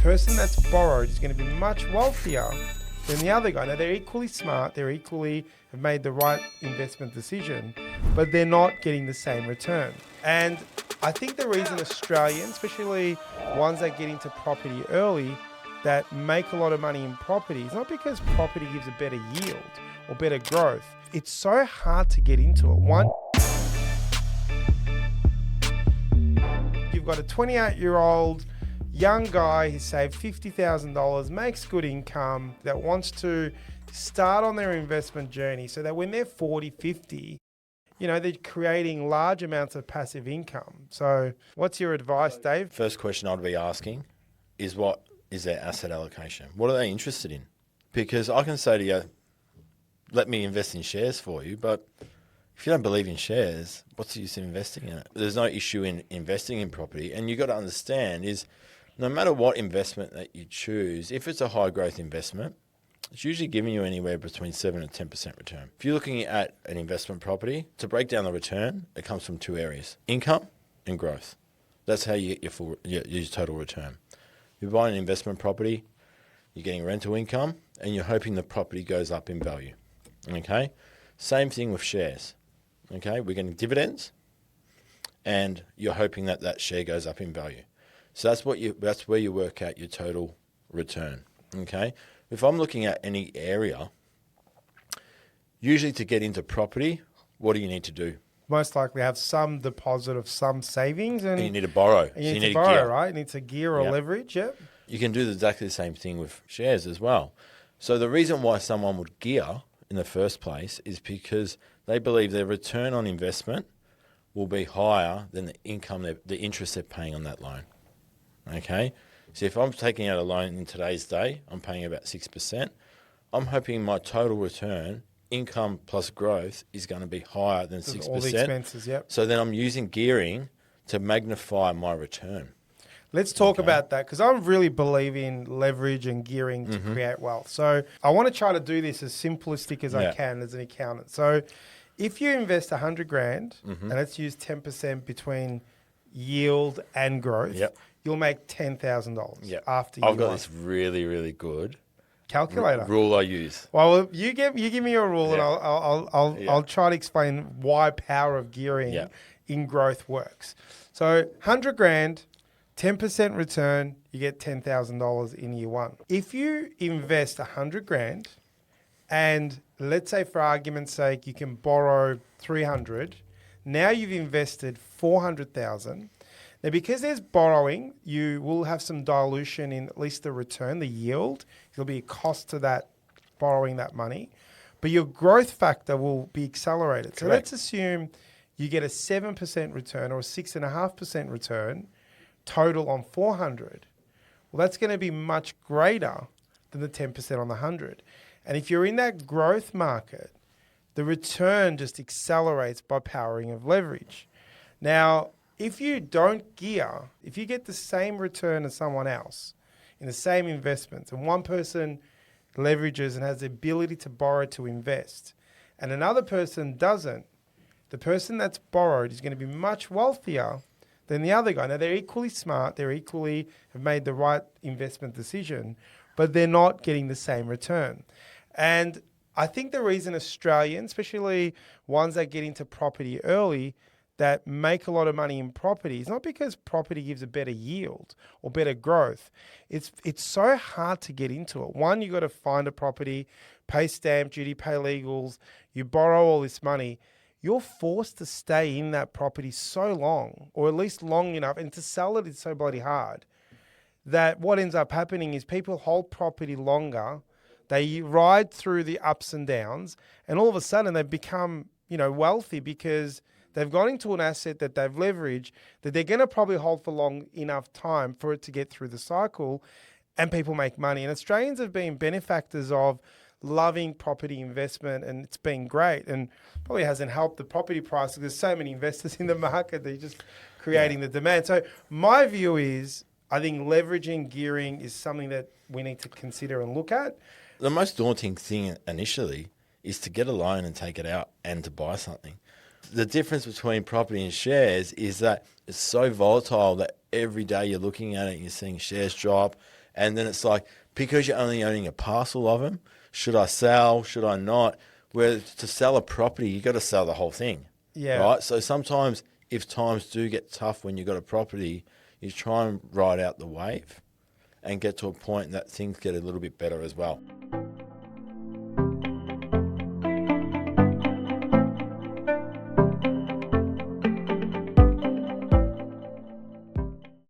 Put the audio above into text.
person that's borrowed is going to be much wealthier than the other guy. Now, they're equally smart, they're equally have made the right investment decision, but they're not getting the same return. And I think the reason Australians, especially ones that get into property early, that make a lot of money in property, is not because property gives a better yield or better growth. It's so hard to get into it. One, you've got a 28-year-old young guy who saved $50,000, makes good income, that wants to start on their investment journey so that when they're 40, 50, they're creating large amounts of passive income. So what's your advice, Dave? First question I'd be asking is, what is their asset allocation? What are they interested in? Because I can say to you, let me invest in shares for you, but if you don't believe in shares, what's the use of investing in it? There's no issue in investing in property, and you've got to understand is no matter what investment that you choose, if it's a high growth investment, it's usually giving you anywhere between 7 and 10% return. If you're looking at an investment property, to break down the return, it comes from two areas: income and growth. That's how you get your total return. You're buying an investment property, you're getting rental income, and you're hoping the property goes up in value. Okay? Same thing with shares. Okay? We're getting dividends, and you're hoping that that share goes up in value. So that's where you work out your total return. Okay? If I'm looking at any area, usually to get into property, what do you need to do? Most likely have some deposit of some savings. And you need to borrow. And you need to borrow, right? You need to gear or Yep. leverage, yep. You can do exactly the same thing with shares as well. So the reason why someone would gear in the first place is because they believe their return on investment will be higher than the income, the interest they're paying on that loan. Okay? So if I'm taking out a loan in today's day, I'm paying about 6%. I'm hoping my total return, income plus growth, is going to be higher than 6%. All the expenses, yep. So then I'm using gearing to magnify my return. Let's talk about that, because I really believe in leverage and gearing to create wealth. So I want to try to do this as simplistic as I can as an accountant. So if you invest 100 grand, and let's use 10% between yield and growth, you'll make $10,000 after year I've got one. this really, really good calculator rule I use. Well, you give me your rule, and I'll try to explain why power of gearing in growth works. So 100 grand, 10% return, you get $10,000 in year one. If you invest 100 grand, and let's say for argument's sake you can borrow 300, now you've invested 400,000. Now, because there's borrowing, you will have some dilution in at least the return, the yield. There'll be a cost to that borrowing that money, but your growth factor will be accelerated. Correct. So let's assume you get a 7% return or a 6.5% return total on 400. Well, that's going to be much greater than the 10% on the 100. And if you're in that growth market, the return just accelerates by powering of leverage. Now, if you don't gear, if you get the same return as someone else in the same investments, and one person leverages and has the ability to borrow to invest, and another person doesn't, the person that's borrowed is going to be much wealthier than the other guy. Now, they're equally smart, they're equally have made the right investment decision, but they're not getting the same return. And I think the reason Australians, especially ones that get into property early, that make a lot of money in property, is not because property gives a better yield or better growth. It's so hard to get into it. One, you got to find a property, pay stamp duty, pay legals, you borrow all this money. You're forced to stay in that property so long, or at least long enough, and to sell it is so bloody hard, that what ends up happening is people hold property longer, they ride through the ups and downs, and all of a sudden they become, wealthy because they've got into an asset that they've leveraged that they're going to probably hold for long enough time for it to get through the cycle, and people make money. And Australians have been benefactors of loving property investment, and it's been great, and probably hasn't helped the property price. There's so many investors in the market, they're just creating the demand. So my view is, I think leveraging, gearing is something that we need to consider and look at. The most daunting thing initially is to get a loan and take it out and to buy something. The difference between property and shares is that it's so volatile that every day you're looking at it and you're seeing shares drop And then it's like, because you're only owning a parcel of them, should I sell? Should I not? Where to sell a property, you got to sell the whole thing. Yeah. Right. So sometimes if times do get tough when you've got a property, you try and ride out the wave and get to a point that things get a little bit better as well.